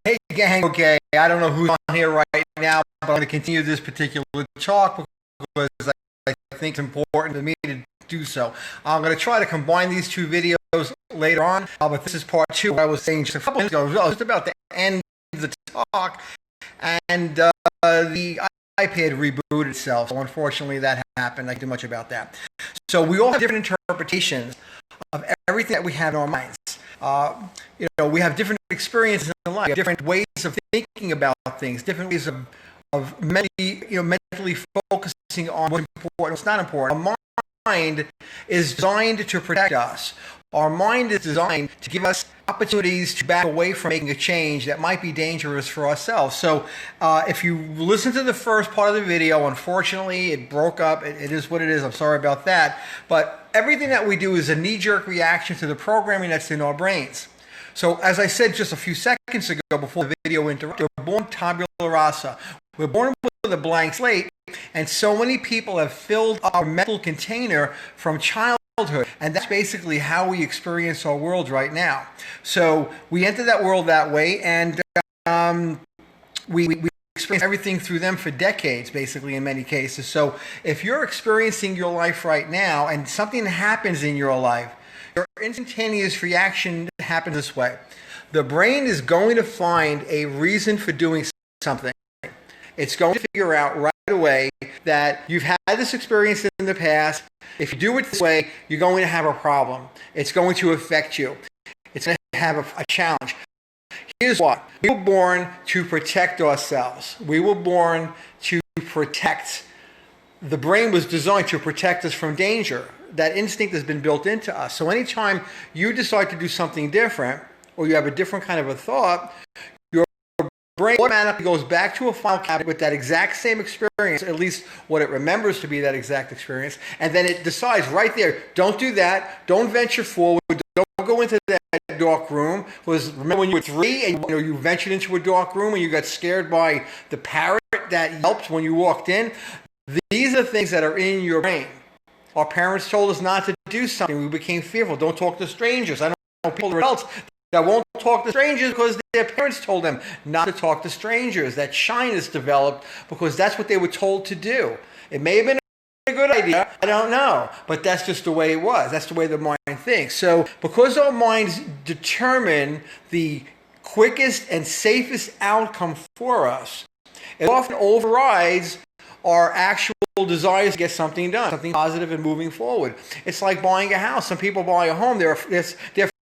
Hey gang, okay, I don't know who's on here right now, but I'm going to continue this particular talk because I think it's important to me to do so. I'm going to try to combine these two videos later on, but this is part two. What I was saying just a couple minutes ago, just about the end of the talk, and the iPad rebooted itself. So unfortunately, that happened. I can't do much about that. So we all have different interpretations of everything that we have in our minds. We have different experiences in life, different ways of thinking about things, different ways of mentally focusing on what's important, what's not important. Our mind is designed to protect us. Our mind is designed to give us opportunities to back away from making a change that might be dangerous for ourselves. So if you listen to the first part of the video, unfortunately it broke up. It is what it is. I'm sorry about that. But everything that we do is a knee-jerk reaction to the programming that's in our brains. So as I said just a few seconds ago before the video interrupted, we're born tabula rasa. We're born with a blank slate, and so many people have filled our mental container from childhood, and that's basically how we experience our world right now. So we enter that world that way, and we experience everything through them for decades, basically, in many cases. So if you're experiencing your life right now and something happens in your life, your instantaneous reaction happens this way. The brain is going to find a reason for doing something. It's going to figure out right away that you've had this experience in the past. If you do it this way, you're going to have a problem. It's going to affect you. It's going to have a challenge. Here's why. We were born to protect ourselves. We were born to protect. The brain was designed to protect us from danger. That instinct has been built into us. So anytime you decide to do something different, or you have a different kind of a thought, your brain automatically goes back to a file cabinet with that exact same experience, at least what it remembers to be that exact experience, and then it decides right there, don't do that, don't venture forward, don't go into that dark room. Because remember when you were 3 and you ventured into a dark room and you got scared by the parrot that yelped when you walked in? These are things that are in your brain. Our parents told us not to do something. We became fearful. Don't talk to strangers. I know people, adults, that won't talk to strangers because their parents told them not to talk to strangers. That shyness developed because that's what they were told to do. It may have been a good idea. I don't know. But that's just the way it was. That's the way the mind thinks. So because our minds determine the quickest and safest outcome for us, it often overrides our actual desires to get something done, something positive and moving forward. It's like buying a house. Some people buy a home. They're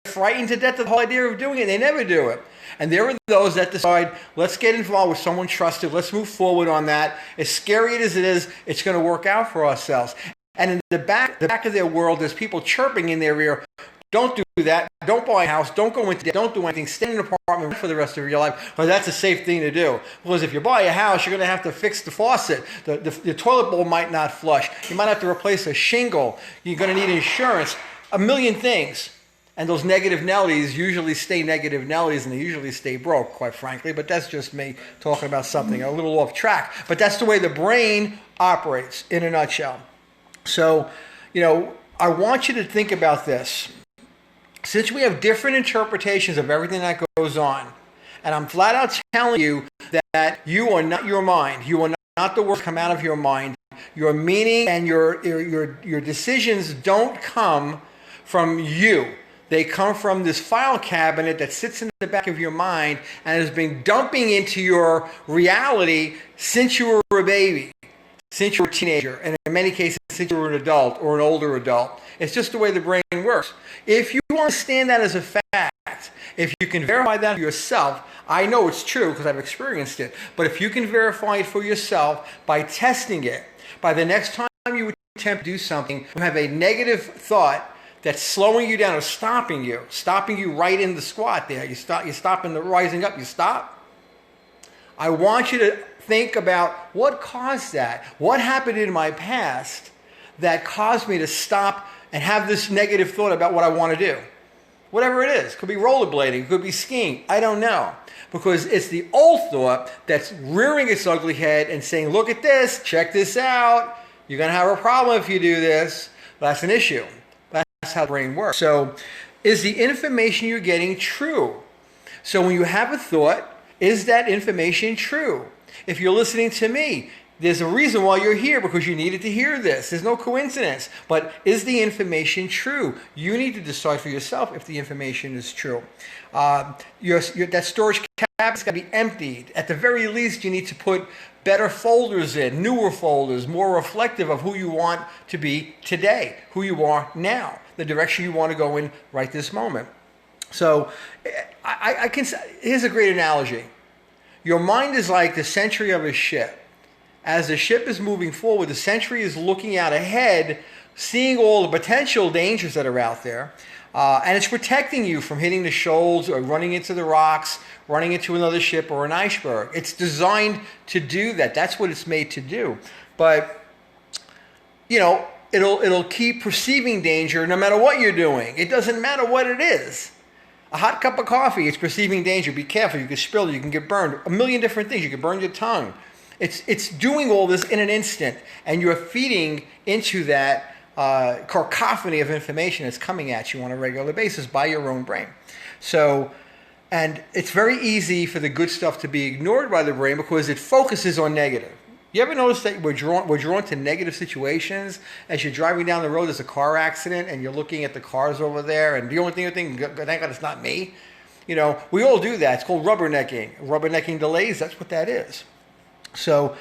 frightened to death of the whole idea of doing it. They never do it. And there are those that decide, let's get involved with someone trusted. Let's move forward on that. As scary as it is, it's going to work out for ourselves. And in the back of their world, there's people chirping in their ear, don't do that. Don't buy a house. Don't go into debt. Don't do anything. Stay in an apartment for the rest of your life. But that's a safe thing to do. Because if you buy a house, you're going to have to fix the faucet. The toilet bowl might not flush. You might have to replace a shingle. You're going to need insurance. A million things. And those negative Nellies usually stay negative Nellies, and they usually stay broke, quite frankly. But that's just me talking about something a little off track. But that's the way the brain operates in a nutshell. So, I want you to think about this. Since we have different interpretations of everything that goes on, and I'm flat out telling you that you are not your mind, you are not the words come out of your mind, your meaning and your decisions don't come from you. They come from this file cabinet that sits in the back of your mind and has been dumping into your reality since you were a baby, since you were a teenager, and in many cases since you were an adult or an older adult. It's just the way the brain works. If you understand that as a fact, if you can verify that for yourself, I know it's true because I've experienced it, but if you can verify it for yourself by testing it, by the next time you attempt to do something, you have a negative thought that's slowing you down or stopping you right in the squat there. You stop in the rising up, you stop. I want you to think about what caused that. What happened in my past that caused me to stop and have this negative thought about what I want to do. Whatever it is. Could be rollerblading, could be skiing. I don't know. Because it's the old thought that's rearing its ugly head and saying, look at this, check this out. You're going to have a problem if you do this. That's an issue. That's how the brain works. So, is the information you're getting true? So when you have a thought, is that information true? If you're listening to me, there's a reason why you're here, because you needed to hear this. There's no coincidence. But is the information true? You need to decide for yourself if the information is true. That storage cabinet's got to be emptied. At the very least, you need to put better folders in, newer folders, more reflective of who you want to be today, who you are now, the direction you want to go in right this moment. So here's a great analogy. Your mind is like the sentry of a ship. As the ship is moving forward, the sentry is looking out ahead, seeing all the potential dangers that are out there, and it's protecting you from hitting the shoals or running into the rocks, running into another ship or an iceberg. It's designed to do that. That's what it's made to do. But, you know, it'll keep perceiving danger no matter what you're doing. It doesn't matter what it is. A hot cup of coffee, it's perceiving danger. Be careful. You can spill it. You can get burned. A million different things. You can burn your tongue. It's doing all this in an instant, and you're feeding into that cacophony of information that's coming at you on a regular basis by your own brain. So, and it's very easy for the good stuff to be ignored by the brain because it focuses on negative. You ever notice that we're drawn to negative situations? As you're driving down the road, there's a car accident, and you're looking at the cars over there, and the only thing you think, thank God it's not me. You know, we all do that. It's called rubbernecking. Rubbernecking delays, that's what that is. So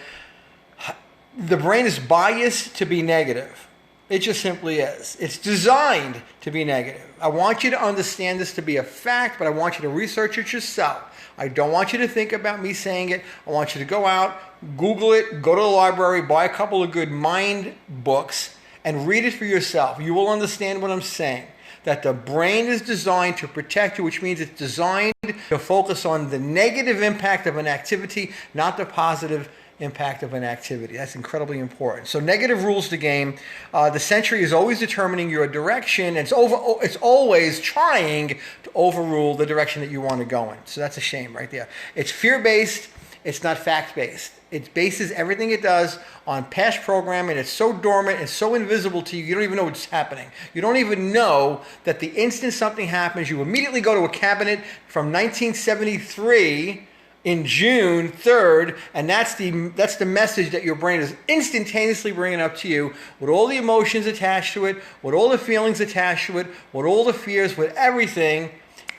the brain is biased to be negative. It just simply is. It's designed to be negative. I want you to understand this to be a fact, but I want you to research it yourself. I don't want you to think about me saying it. I want you to go out, Google it, go to the library, buy a couple of good mind books, and read it for yourself. You will understand what I'm saying. That the brain is designed to protect you, which means it's designed to focus on the negative impact of an activity, not the positive impact of an activity. That's incredibly important. So negative rules the game. The sentry is always determining your direction, and it's always trying to overrule the direction that you want to go in. So that's a shame right there. It's fear-based. It's not fact-based. It bases everything it does on past programming. It's so dormant, it's so invisible to you, you don't even know what's happening. You don't even know that the instant something happens, you immediately go to a cabinet from 1973 in June 3rd, and that's the message that your brain is instantaneously bringing up to you with all the emotions attached to it, with all the feelings attached to it, with all the fears, with everything,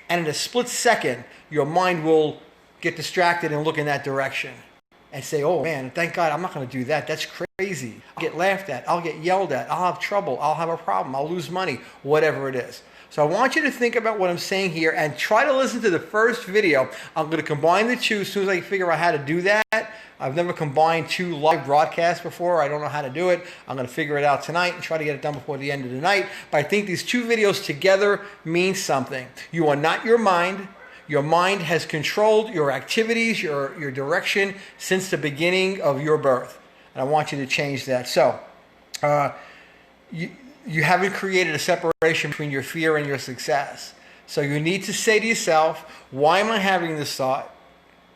and in a split second, your mind will get distracted and look in that direction and say, oh man, thank God I'm not going to do that. That's crazy. I'll get laughed at. I'll get yelled at. I'll have trouble. I'll have a problem. I'll lose money, whatever it is. So I want you to think about what I'm saying here and try to listen to the first video. I'm going to combine the two as soon as I figure out how to do that. I've never combined two live broadcasts before. I don't know how to do it. I'm going to figure it out tonight and try to get it done before the end of the night. But I think these two videos together mean something. You are not your mind. Your mind has controlled your activities, your direction since the beginning of your birth. And I want you to change that. So, you haven't created a separation between your fear and your success. So you need to say to yourself, why am I having this thought?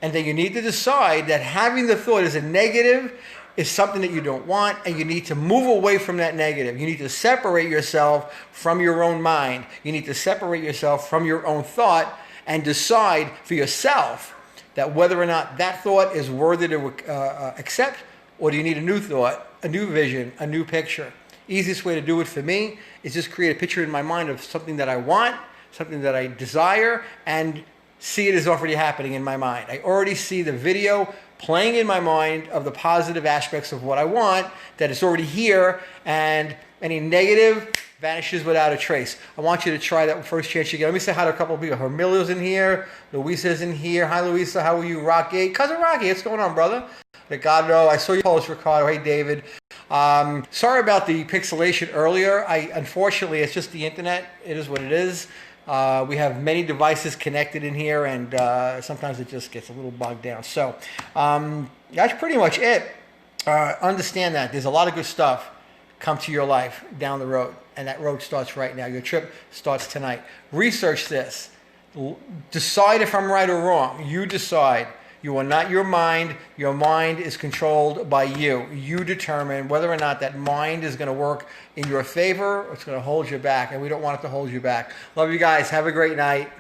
And then you need to decide that having the thought is a negative, is something that you don't want, and you need to move away from that negative. You need to separate yourself from your own mind. You need to separate yourself from your own thought and decide for yourself that whether or not that thought is worthy to accept, or do you need a new thought, a new vision, a new picture. Easiest way to do it for me is just create a picture in my mind of something that I want, something that I desire, and see it as already happening in my mind. I already see the video playing in my mind of the positive aspects of what I want, that it's already here, and any negative vanishes without a trace. I want you to try that first chance you get. Let me say hi to a couple of people. Hermilio's in here. Luisa's in here. Hi, Luisa. How are you? Rocky. Cousin Rocky, what's going on, brother? Ricardo, I saw your post, Ricardo. Hey, David. Sorry about the pixelation earlier. Unfortunately, it's just the internet. It is what it is. We have many devices connected in here, and sometimes it just gets a little bogged down. So that's pretty much it. Understand that. There's a lot of good stuff come to your life down the road, and that road starts right now. Your trip starts tonight. Research this. Decide if I'm right or wrong. You decide. You are not your mind. Your mind is controlled by you. You determine whether or not that mind is going to work in your favor or it's going to hold you back, and we don't want it to hold you back. Love you guys. Have a great night.